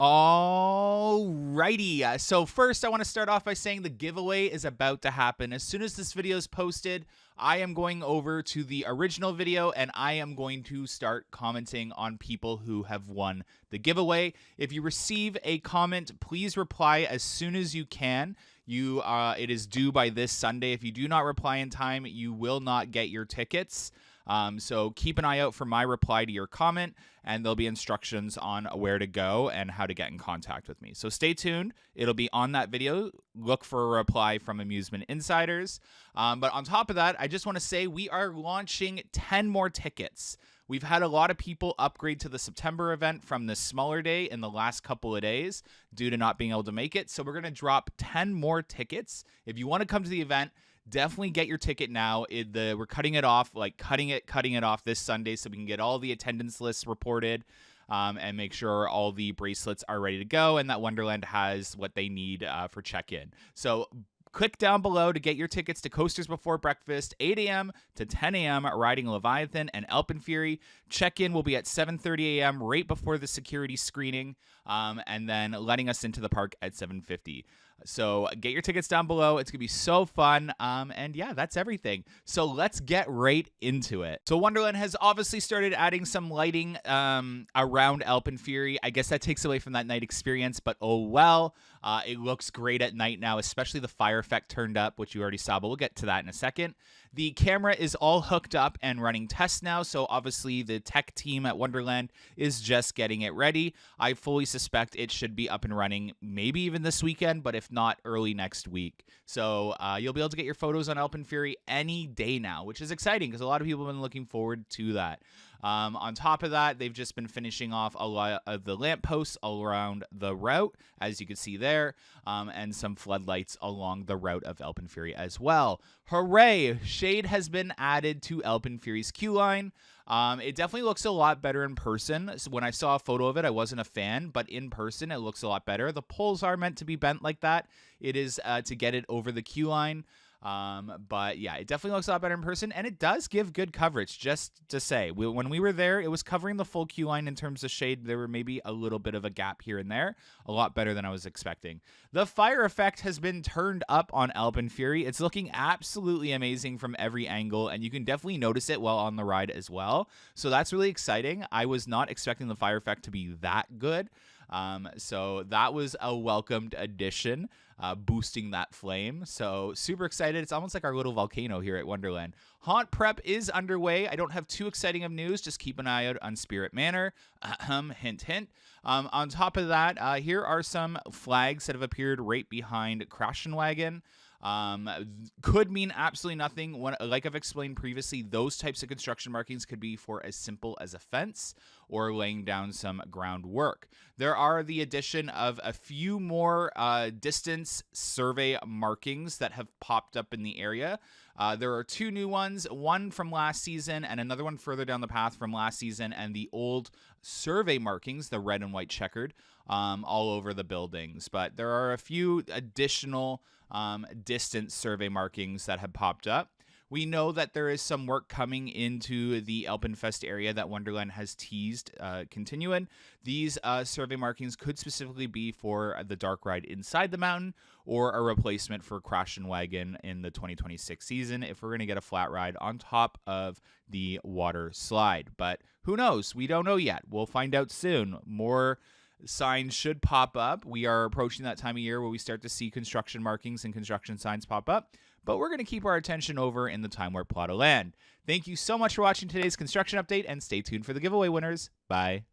Alrighty, so first I want to start off by saying the giveaway is about to happen. As soon as this video is posted, I am going over to the original video and I am going to start commenting on people who have won the giveaway. If you receive a comment, please reply as soon as you can. It is due by this Sunday. If you do not reply in time, you will not get your tickets. So keep an eye out for my reply to your comment, and there'll be instructions on where to go and how to get in contact with me. So stay tuned. It'll be on that video. Look for a reply from Amusement Insiders. But on top of that, I just want to say we are launching 10 more tickets. We've had a lot of people upgrade to the September event from the smaller day in the last couple of days due to not being able to make it. So we're going to drop 10 more tickets. If you want to come to the event, definitely get your ticket now. We're cutting it off, like cutting it off this Sunday so we can get all the attendance lists reported and make sure all the bracelets are ready to go and that Wonderland has what they need for check-in. So click down below to get your tickets to Coasters Before Breakfast, 8 a.m. to 10 a.m. riding Leviathan and AlpenFury. Check-in will be at 7:30 a.m. right before the security screening, and then letting us into the park at 7:50. So get your tickets down below. It's going to be so fun. And yeah, that's everything. So let's get right into it. So Wonderland has obviously started adding some lighting around AlpenFury. I guess that takes away from that night experience, but oh well. It looks great at night now, especially the fire effect turned up, which you already saw, but we'll get to that in a second. The camera is all hooked up and running tests now, so obviously the tech team at Wonderland is just getting it ready. I fully suspect it should be up and running maybe even this weekend, but if not, early next week. So you'll be able to get your photos on AlpenFury any day now, which is exciting because a lot of people have been looking forward to that. On top of that, they've just been finishing off a lot of the lampposts all around the route, as you can see there, and some floodlights along the route of AlpenFury as well. Hooray! Shade has been added to AlpenFury's queue line. It definitely looks a lot better in person. So when I saw a photo of it, I wasn't a fan, but in person, it looks a lot better. The poles are meant to be bent like that. It is to get it over the queue line. But yeah, it definitely looks a lot better in person, and it does give good coverage. Just to say, when we were there, it was covering the full queue line in terms of shade. There were maybe a little bit of a gap here and there, a lot better than I was expecting. The fire effect has been turned up on AlpenFury. It's looking absolutely amazing from every angle, and you can definitely notice it while on the ride as well. So that's really exciting. I was not expecting the fire effect to be that good. So that was a welcomed addition, boosting that flame. So super excited. It's almost like our little volcano here at Wonderland. Haunt prep is underway. I don't have too exciting of news. Just keep an eye out on Spirit Manor. Hint, hint. On top of that, here are some flags that have appeared right behind Crashin' Wagon. Could mean absolutely nothing. Like I've explained previously, those types of construction markings could be for as simple as a fence or laying down some groundwork. There are the addition of a few more distance survey markings that have popped up in the area. There are two new ones, one from last season and another one further down the path from last season, and the old survey markings, the red and white checkered, all over the buildings. But there are a few additional distance survey markings that have popped up. We know that there is some work coming into the Alpenfest area that Wonderland has teased continuing. These survey markings could specifically be for the dark ride inside the mountain or a replacement for Crashin' Wagon in the 2026 season if we're going to get a flat ride on top of the water slide. But who knows? We don't know yet. We'll find out soon. More signs should pop up. We are approaching that time of year where we start to see construction markings and construction signs pop up, but we're going to keep our attention over in the Time Warp plot of land. Thank you so much for watching today's construction update, and stay tuned for the giveaway winners. Bye.